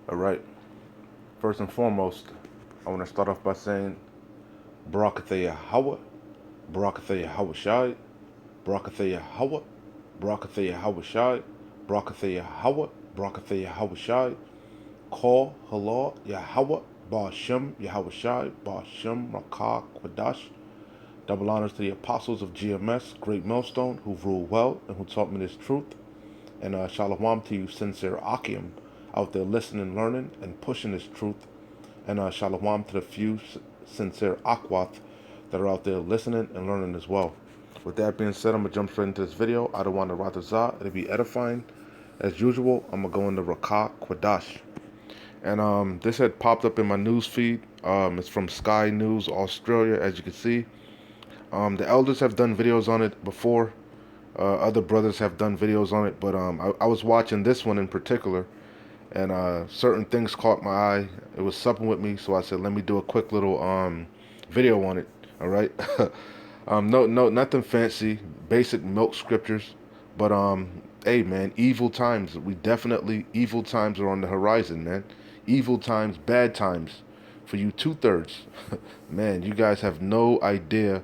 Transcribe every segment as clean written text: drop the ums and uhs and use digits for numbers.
All right. First and foremost, I want to start off by saying Barakathea Hawa, Barakathea Hawa Shai, Barakathea Hawa, Barakathea Hawa Shai, Barakathea Hawa, Barakathea Hawa Shai, Call Halal Yahweh, Ba Shem Yahweh Shai, Ba Shem Rakah Kwadash. Double honors to the apostles of GMS, Great Millstone, who've ruled well and who taught me this truth. And shalom to you, sincere Akim, out there listening, learning, and pushing this truth. And shalom to the few sincere Akwath that are out there listening and learning as well. With that being said, I'm going to jump straight into this video. I don't want to ratazah. It'll be edifying. As usual, I'm going to go into Rakah Kwadash. And this had popped up in my news feed. It's from Sky News Australia, as you can see. The elders have done videos on it before. Other brothers have done videos on it, but I was watching this one in particular, and certain things caught my eye. It was supping with me, so I said, let me do a quick little video on it. All right. No, nothing fancy, basic milk scriptures, but hey, man, evil times. Evil times are on the horizon, man. Evil times, bad times, for you 2/3. Man, you guys have no idea.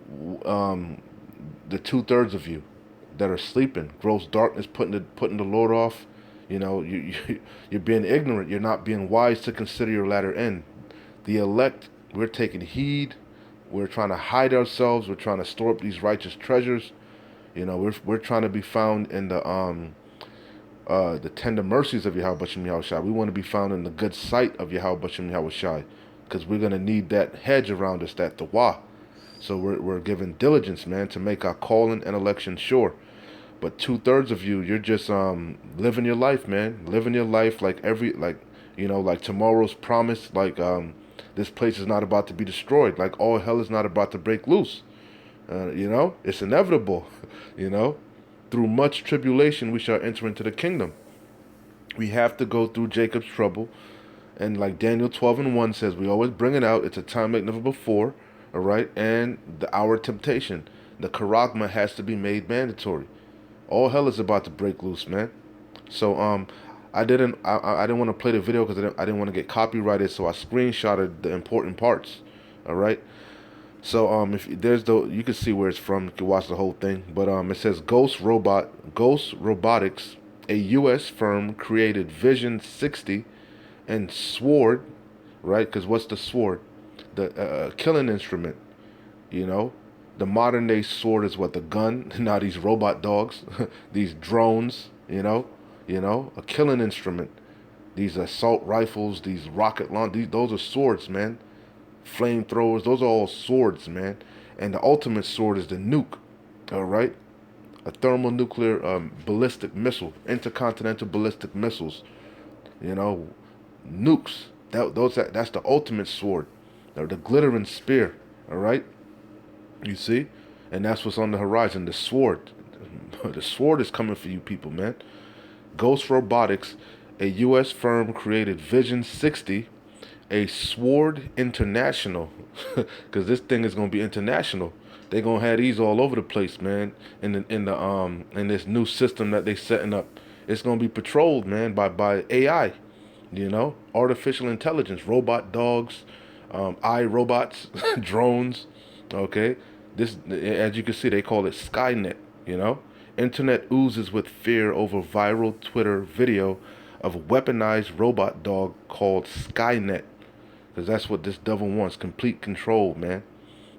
The 2/3 of you that are sleeping, gross darkness, putting the Lord off. You're being ignorant. You're not being wise to consider your latter end. The elect, we're taking heed. We're trying to hide ourselves. We're trying to store up these righteous treasures. We're trying to be found in the tender mercies of Yahweh Bashem Yahweh Shai. We want to be found in the good sight of Yahweh Bashem Yahweh Shai, because we're gonna need that hedge around us, that tawah. So we're giving diligence, man, to make our calling and election sure. But 2/3 of you, you're just living your life, man. Living your life like like tomorrow's promise. Like this place is not about to be destroyed. Like all hell is not about to break loose. It's inevitable. you know, through much tribulation we shall enter into the kingdom. We have to go through Jacob's trouble, and like Daniel 12:1 says, we always bring it out. It's a time like never before. All right, and the hour of temptation, the charagma has to be made mandatory. All hell is about to break loose, man. So I didn't want to play the video because I didn't want to get copyrighted, so I screenshotted the important parts. All right. So if there's you can see where it's from. You can watch the whole thing. But it says Ghost Robotics, a U.S. firm, created Vision 60 and Sword, right? Because what's the sword? The killing instrument. The modern day sword is what, the gun. Now these robot dogs, these drones. A killing instrument. These assault rifles, these rocket launch. Those are swords, man. Flamethrowers. Those are all swords, man. And the ultimate sword is the nuke. All right, a thermonuclear ballistic missile, intercontinental ballistic missiles. Nukes. That's the ultimate sword. The glittering spear. All right. You see, and that's what's on the horizon. The sword. The sword is coming for you people, man. Ghost Robotics, a U.S. firm, created Vision 60, a Sword International, because this thing is gonna be international. They're gonna have these all over the place, man. In this new system that they setting up, it's gonna be patrolled, man, by AI. Artificial intelligence, robot dogs, robots, drones. Okay, this, as you can see, they call it Skynet. Internet oozes with fear over viral Twitter video of weaponized robot dog called Skynet, because that's what this devil wants, complete control, man.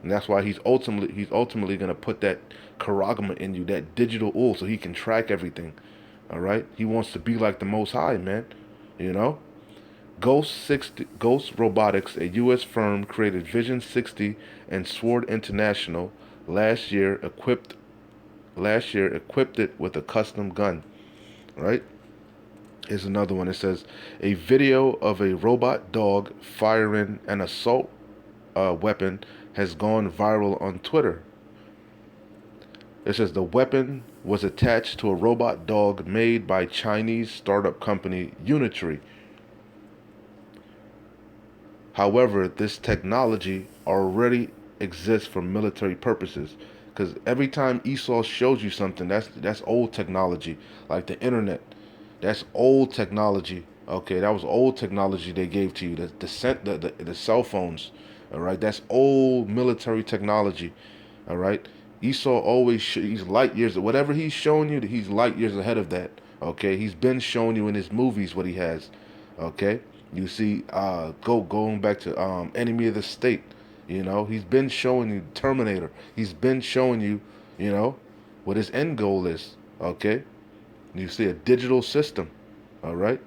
And that's why he's ultimately gonna put that charagma in you, that digital oil, so he can track everything. All right, he wants to be like the Most High, man. Ghost Robotics, a U.S. firm, created Vision 60 and Sword International last year. Equipped it with a custom gun. Right? Here's another one. It says a video of a robot dog firing an assault weapon has gone viral on Twitter. It says the weapon was attached to a robot dog made by Chinese startup company Unitree. However, this technology already exists for military purposes. Because every time Esau shows you something, that's old technology, like the internet. That's old technology. Okay, that was old technology they gave to you. The cell phones. All right, that's old military technology. All right, Esau always he's light years. Whatever he's showing you, he's light years ahead of that. Okay, he's been showing you in his movies what he has. Okay, you see, going back to Enemy of the State. You know, he's been showing you Terminator. He's been showing you, you know, what his end goal is. Okay, you see a digital system. All right.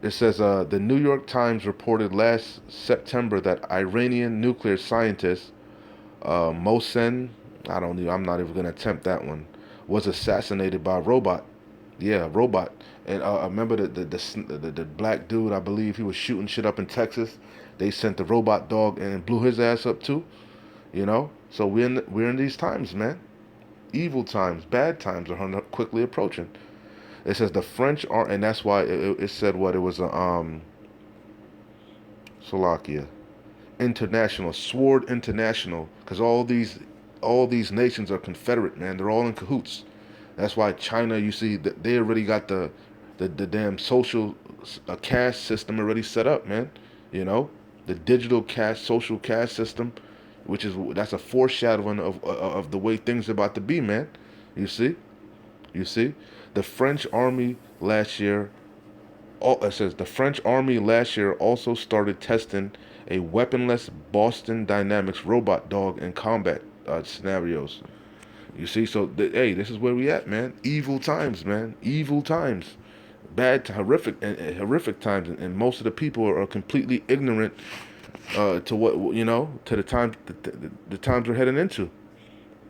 It says the New York Times reported last September that Iranian nuclear scientist Mohsen, I don't know, I'm not even gonna attempt that one, was assassinated by a robot. Yeah, a robot. And I remember the black dude, I believe he was shooting shit up in Texas. They sent the robot dog and blew his ass up too. You know, so we're in these times, man. Evil times, bad times are quickly approaching. It says the French are, and that's why it said what it was a Slovakia international sword international because all these nations are confederate, man. They're all in cahoots. That's why China, you see, that they already got the damn social caste system already set up, man. You know, the digital caste, social caste system, that's a foreshadowing of the way things are about to be, man. You see, you see, the French army last year. It says the French army last year also started testing a weaponless Boston Dynamics robot dog in combat scenarios. You see, so hey, this is where we at, man. Evil times, man. Evil times, bad, horrific, and horrific times, and most of the people are completely ignorant to what to the times we're heading into.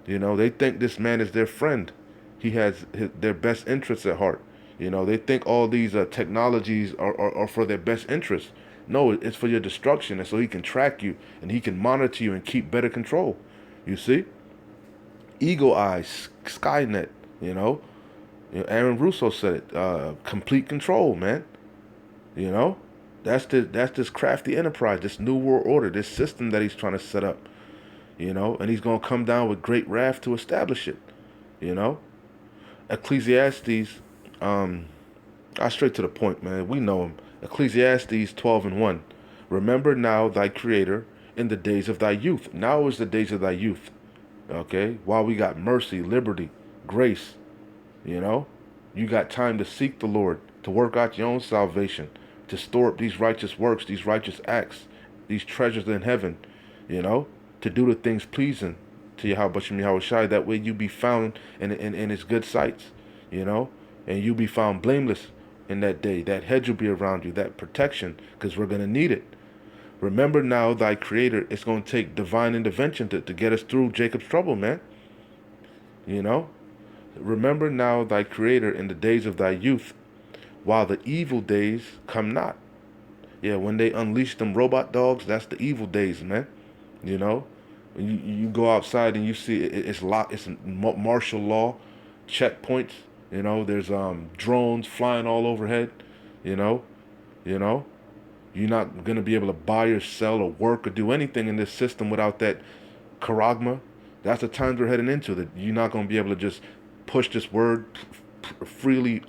You know, they think this man is their friend. He has their best interests at heart. You know, they think all these technologies are for their best interest. No, it's for your destruction, and so he can track you and he can monitor you and keep better control. You see, Eagle Eyes, Skynet. You know, Aaron Russo said it. Complete control, man. You know, that's this crafty enterprise, this new world order, this system that he's trying to set up. You know, and he's gonna come down with great wrath to establish it. You know, Ecclesiastes, straight to the point, man. We know him. Ecclesiastes 12:1. Remember now thy Creator in the days of thy youth. Now is the days of thy youth. Okay? While we got mercy, liberty, grace, you know, you got time to seek the Lord, to work out your own salvation, to store up these righteous works, these righteous acts, these treasures in heaven, you know, to do the things pleasing to Yahweh Shem Yahweh Shai. That way you be found in his good sights, you know, and you be found blameless in that day. That hedge will be around you, that protection, because we're going to need it. Remember now thy Creator. It's going to take divine intervention to get us through Jacob's trouble, man. You know, remember now thy Creator in the days of thy youth, while the evil days come not. Yeah, when they unleash them robot dogs, that's the evil days, man. You know, you go outside and you see it's martial law checkpoints. You know, there's drones flying all overhead. You know, you know, you're not gonna be able to buy or sell or work or do anything in this system without that charagma. That's the times we're heading into. That you're not gonna be able to just push this word freely,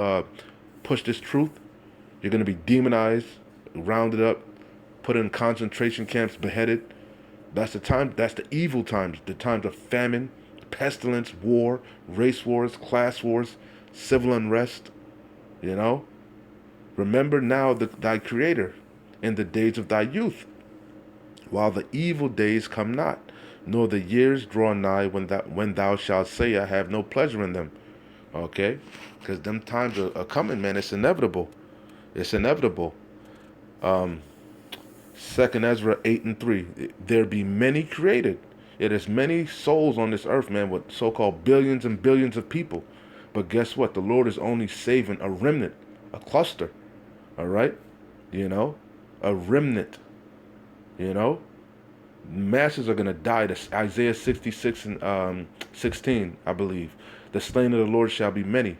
push this truth. You're gonna be demonized, rounded up, put in concentration camps, beheaded. That's the time. That's the evil times. The times of famine, pestilence, war, race wars, class wars, civil unrest. You know. Remember now thy Creator in the days of thy youth, while the evil days come not, nor the years draw nigh when thou shalt say, I have no pleasure in them. Okay, because them times are coming, man. It's inevitable. It's inevitable. Second Ezra 8:3. There be many created. It is many souls on this earth, man, with so-called billions and billions of people. But guess what? The Lord is only saving a remnant, a cluster. All right, you know, a remnant. You know, masses are gonna die. That's Isaiah 66 and 16, I believe. The slain of the Lord shall be many.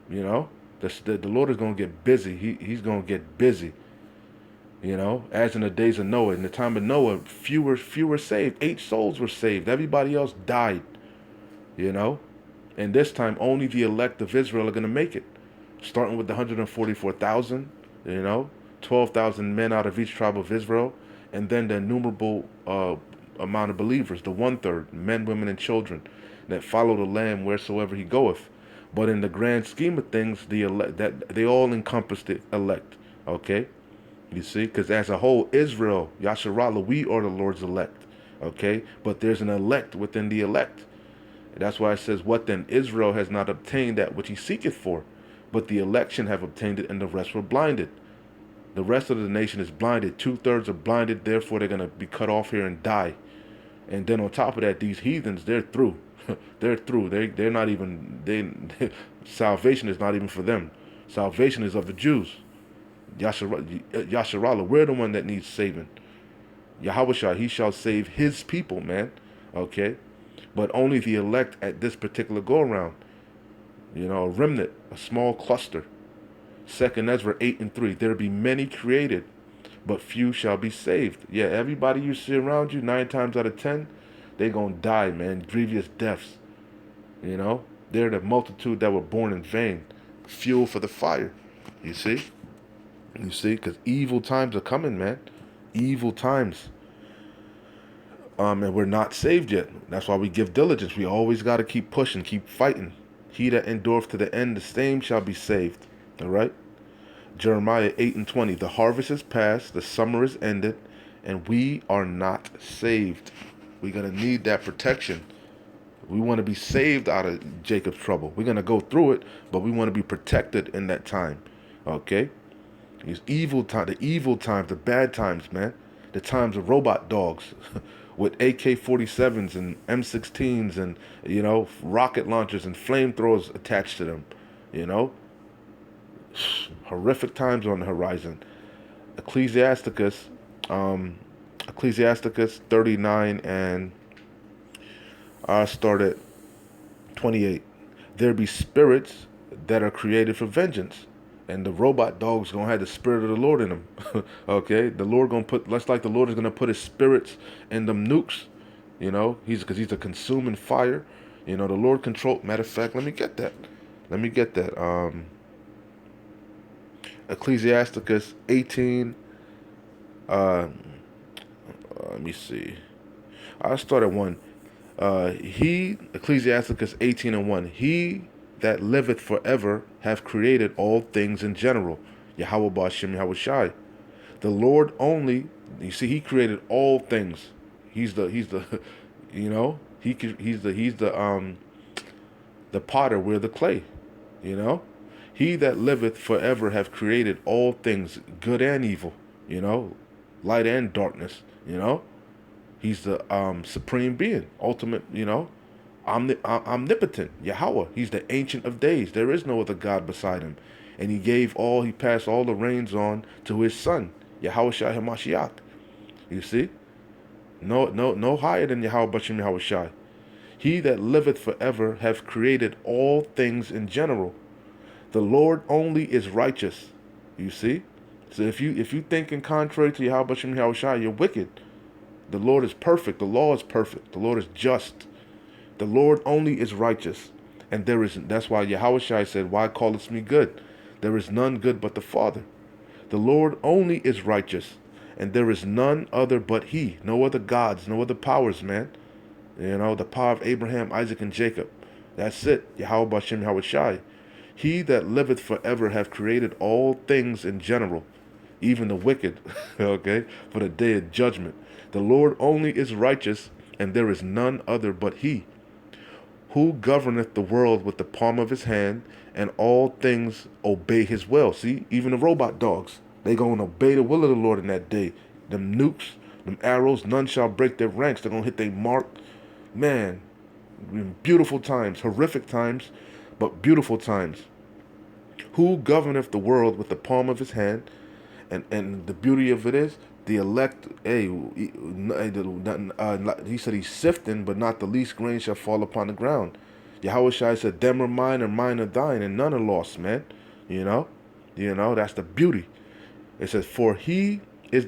You know, the Lord is gonna get busy. He's gonna get busy. You know, as in the days of Noah. In the time of Noah, fewer saved. 8 souls were saved. Everybody else died. You know, and this time only the elect of Israel are gonna make it. starting with the 144,000, 12,000 men out of each tribe of Israel, and then the innumerable amount of believers, the one third, men, women, and children, that follow the Lamb wheresoever he goeth. But in the grand scheme of things, the elect, that they all encompass the elect. Okay, you see, because as a whole, Israel, Yasharallah, we are the Lord's elect. Okay, but there's an elect within the elect. That's why it says, "What then? Israel has not obtained that which he seeketh for, but the election have obtained it, and the rest were blinded." The rest of the nation is blinded. 2/3 are blinded, therefore they're going to be cut off here and die. And then on top of that, these heathens, they're through. They're through. They're not even, salvation is not even for them. Salvation is of the Jews. Yasharallah, we're the one that needs saving. Yahweh, he shall save his people, man. Okay? But only the elect at this particular go-around. A remnant, a small cluster. 2nd Ezra 8:3. There be many created, but few shall be saved. Yeah, everybody you see around you, 9 times out of 10, they gonna die, man. Grievous deaths. They're the multitude that were born in vain. Fuel for the fire. You see? Because evil times are coming, man. Evil times. And we're not saved yet. That's why we give diligence. We always got to keep pushing, keep fighting. He that endureth to the end, the same shall be saved. All right? Jeremiah 8:20. The harvest is past, the summer is ended, and we are not saved. We're going to need that protection. We want to be saved out of Jacob's trouble. We're going to go through it, but we want to be protected in that time. Okay? These evil times, the evil times, the bad times, man. The times of robot dogs with AK-47s and M16s and, rocket launchers and flamethrowers attached to them. Horrific times on the horizon. Ecclesiasticus 39, and I start at 28. There be spirits that are created for vengeance, and the robot dogs gonna have the spirit of the Lord in them. Okay, the Lord gonna put, just like the Lord is gonna put his spirits in them nukes. Because he's a consuming fire. The Lord control. Matter of fact, let me get that. Ecclesiasticus 18. Let me see. I'll start at 1. Ecclesiasticus 18:1. He that liveth forever have created all things in general. Yahweh Ba'ashem Yahweh Shai. The Lord only, you see, he created all things. He's the he's the potter, we're the clay. He that liveth forever have created all things, good and evil, light and darkness, He's the supreme being, ultimate, omnipotent, Yahweh. He's the ancient of days. There is no other God beside him. And he passed all the reins on to his son, Yahweh Shai HaMashiach. You see? No higher than Yahweh Bashim Yahweh Shai. He that liveth forever have created all things in general. The Lord only is righteous. You see? So if you think in contrary to Yahweh Bashim Yahweh Shai, you're wicked. The Lord is perfect. The law is perfect. The Lord is just. The Lord only is righteous. And that's why Yahweh Shai said, why callest me good? There is none good but the Father. The Lord only is righteous. And there is none other but he. No other gods, no other powers, man. The power of Abraham, Isaac, and Jacob. That's it. Yahweh Bashim Yahweh Shai. He that liveth forever have created all things in general, even the wicked, okay, for the day of judgment. The Lord only is righteous, and there is none other but he. Who governeth the world with the palm of his hand, and all things obey his will. See, even the robot dogs, they going to obey the will of the Lord in that day. Them nukes, them arrows, none shall break their ranks. They're going to hit their mark. Man, beautiful times, horrific times, but beautiful times. Who governeth the world with the palm of his hand, and the beauty of it is, the elect, he said he's sifting, but not the least grain shall fall upon the ground. Yahweh Shai said, them are mine and mine are thine, and none are lost, man. That's the beauty. It says, for he is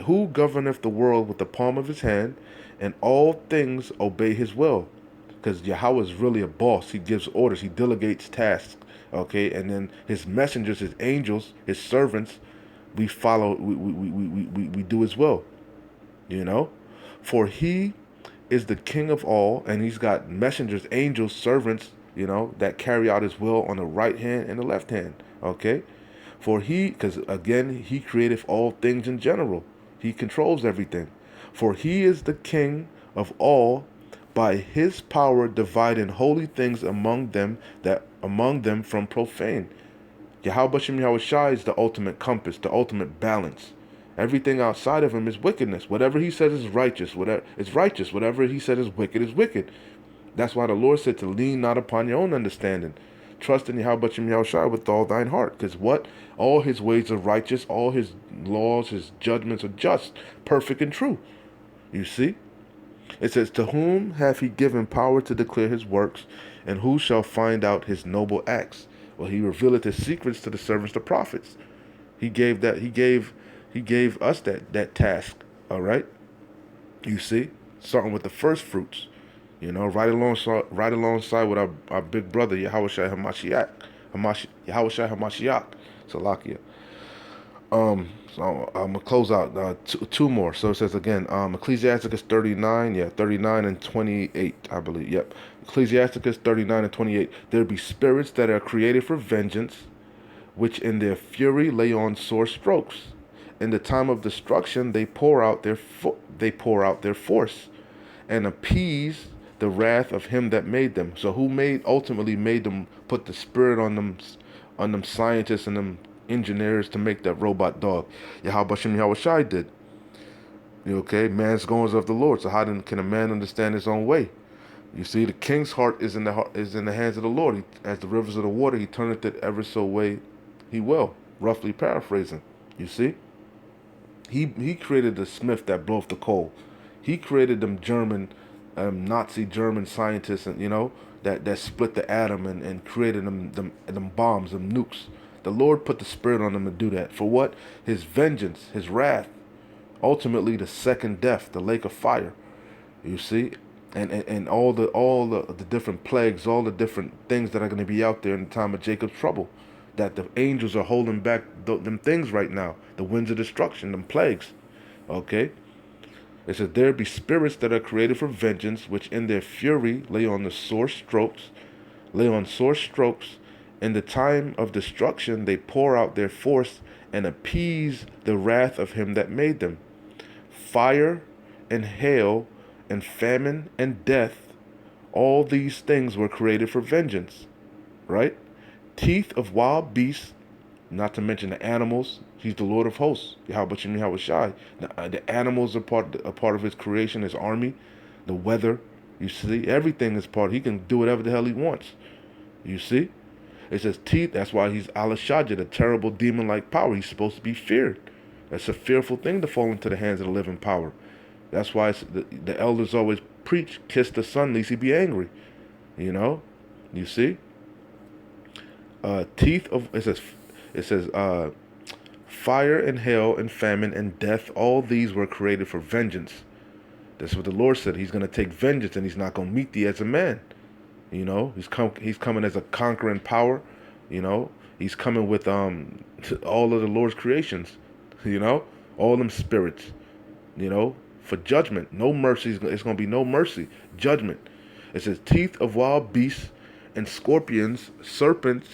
who governeth the world with the palm of his hand, and all things obey his will. Because Yahweh is really a boss. He gives orders. He delegates tasks. Okay, and then his messengers, his angels, his servants, we follow, we do as well, you know? For he is the king of all, and he's got messengers, angels, servants, that carry out his will on the right hand and the left hand. Okay? For he, because again, he created all things in general. He controls everything. For he is the king of all, by his power dividing holy things among them from profane. Yahweh Shem Yahweh Shai is the ultimate compass, the ultimate balance. Everything outside of him is wickedness. Whatever he says is righteous. Whatever is righteous. Whatever he said is wicked is wicked. That's why the Lord said to lean not upon your own understanding. Trust in Yahweh Shem Yahweh Shai with all thine heart. Because what? All his ways are righteous. All his laws, his judgments are just, perfect and true. You see? It says, to whom hath he given power to declare his works, and who shall find out his noble acts? Well, he revealed his secrets to the servants, the prophets. He gave us that task. All right. You see, starting with the first fruits. Right alongside with our big brother Yahweh Shai Yahweh Shai Hamashiach, Salakia. So I'm gonna close out two more. So it says again, Ecclesiasticus 39, 39 and 28, I believe. Yep, Ecclesiasticus 39 and 28. There be spirits that are created for vengeance, which in their fury lay on sore strokes. In the time of destruction, they pour out their force, and appease the wrath of him that made them. So who ultimately made them? Put the spirit on them scientists and them engineers to make that robot dog. Yahweh Shem Yahweh Shai did. Okay, man's goings of the Lord. So how can a man understand his own way? You see, the king's heart is in the hands of the Lord. As the rivers of the water, he turneth it ever so way he will. Roughly paraphrasing. You see, he created the smith that bloweth the coal. He created them German, Nazi German scientists, and that split the atom and created them bombs, them nukes. The Lord put the spirit on them to do that. For what? His vengeance, his wrath. Ultimately, the second death, the lake of fire. You see, and all the different plagues, all the different things that are going to be out there in the time of Jacob's trouble, that the angels are holding back them things right now. The winds of destruction, them plagues. Okay. It says, there be spirits that are created for vengeance, which in their fury lay on sore strokes. In the time of destruction, they pour out their force and appease the wrath of him that made them. Fire and hail and famine and death, all these things were created for vengeance, right? Teeth of wild beasts, not to mention the animals. He's the Lord of hosts. Yahweh Shem Yahweh Shai. The animals are part of his creation, his army. The weather, you see, everything is part. He can do whatever the hell he wants. You see? It says teeth. That's why he's Alashajah, the terrible demon-like power. He's supposed to be feared. That's a fearful thing to fall into the hands of the living power. That's why the elders always preach, kiss the son, lest he be angry. You see? It says fire and hail and famine and death, all these were created for vengeance. That's what the Lord said. He's going to take vengeance, and he's not going to meet thee as a man. He's coming as a conquering power. He's coming with all of the Lord's creations. All them spirits. For judgment, no mercy. It's going to be no mercy. Judgment. It says teeth of wild beasts and scorpions, serpents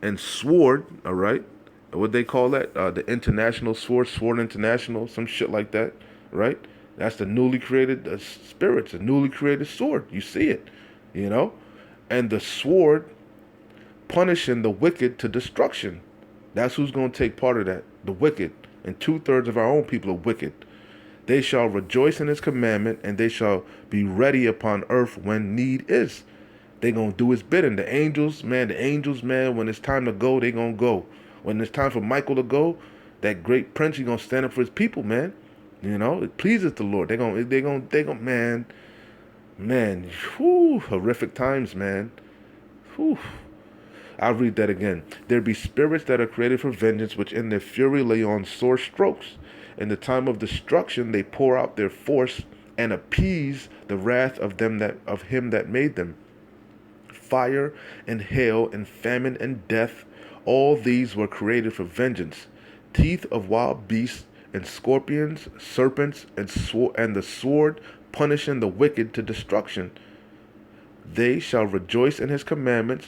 and sword. All right, what they call that? The international sword international, some shit like that. Right. That's the newly created spirits, a newly created sword. You see it. And the sword punishing the wicked to destruction. That's who's going to take part of that. The wicked. And 2/3 of our own people are wicked. They shall rejoice in his commandment, and they shall be ready upon earth when need is. They going to do his bidding. The angels, man, when it's time to go, they going to go. When it's time for Michael to go, that great prince, he going to stand up for his people, man. It pleases the Lord. They going to, man, whew, horrific times, man. Whew. I'll read that again. There be spirits that are created for vengeance, which in their fury lay on sore strokes. In the time of destruction, they pour out their force and appease the wrath of him that made them. fire and hail and famine and death. All these were created for vengeance. Teeth of wild beasts and scorpions, serpents, and the sword punishing the wicked to destruction. They shall rejoice in his commandments.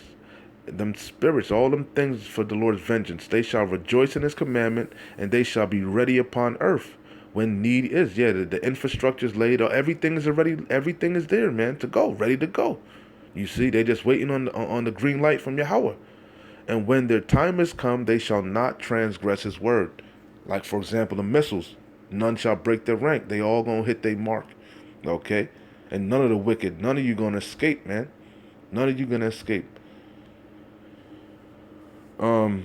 Them spirits, all them things for the Lord's vengeance. They shall rejoice in his commandment, and they shall be ready upon earth when need is. Yeah, the infrastructure is laid. Everything is already. Everything is there, man, to go, ready to go. You see, they just waiting on the green light from Yahweh. And when their time is come, they shall not transgress his word. Like, for example, the missiles. None shall break their rank. They all gonna hit their mark. Okay? And none of the wicked, none of you gonna escape, man. None of you gonna escape. I'll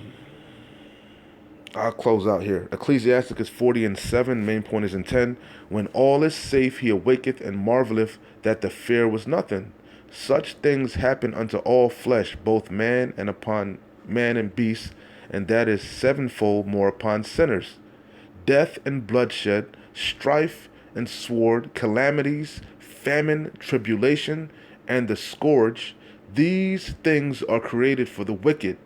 close out here. Ecclesiasticus 40:7, main point is in 10. When all is safe, he awaketh and marveleth that the fear was nothing. Such things happen unto all flesh, both man and upon man and beast, and that is sevenfold more upon sinners. Death and bloodshed, strife and sword, calamities, famine, tribulation, and the scourge, these things are created for the wicked.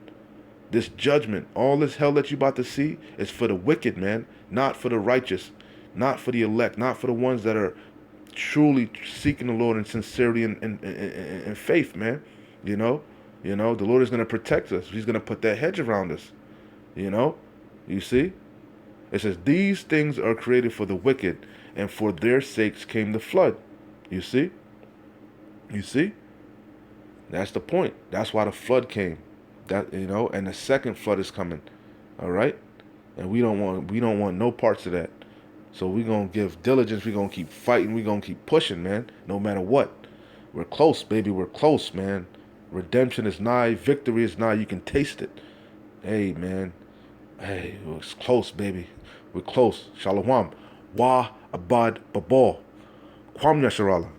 This judgment, all this hell that you about to see is for the wicked, man, not for the righteous, not for the elect, not for the ones that are truly seeking the Lord in sincerity and faith, man. You know, the Lord is going to protect us. He's going to put that hedge around us. You see? It says, these things are created for the wicked, and for their sakes came the flood. You see? You see? That's the point. That's why the flood came. And the second flood is coming. All right? And we don't want no parts of that. So we're going to give diligence. We're going to keep fighting. We're going to keep pushing, man, no matter what. We're close, baby. We're close, man. Redemption is nigh. Victory is nigh. You can taste it. Hey, man. Hey, it's close, baby. We're close. Shalom. Wa abad babal. Kwam Yasharallah.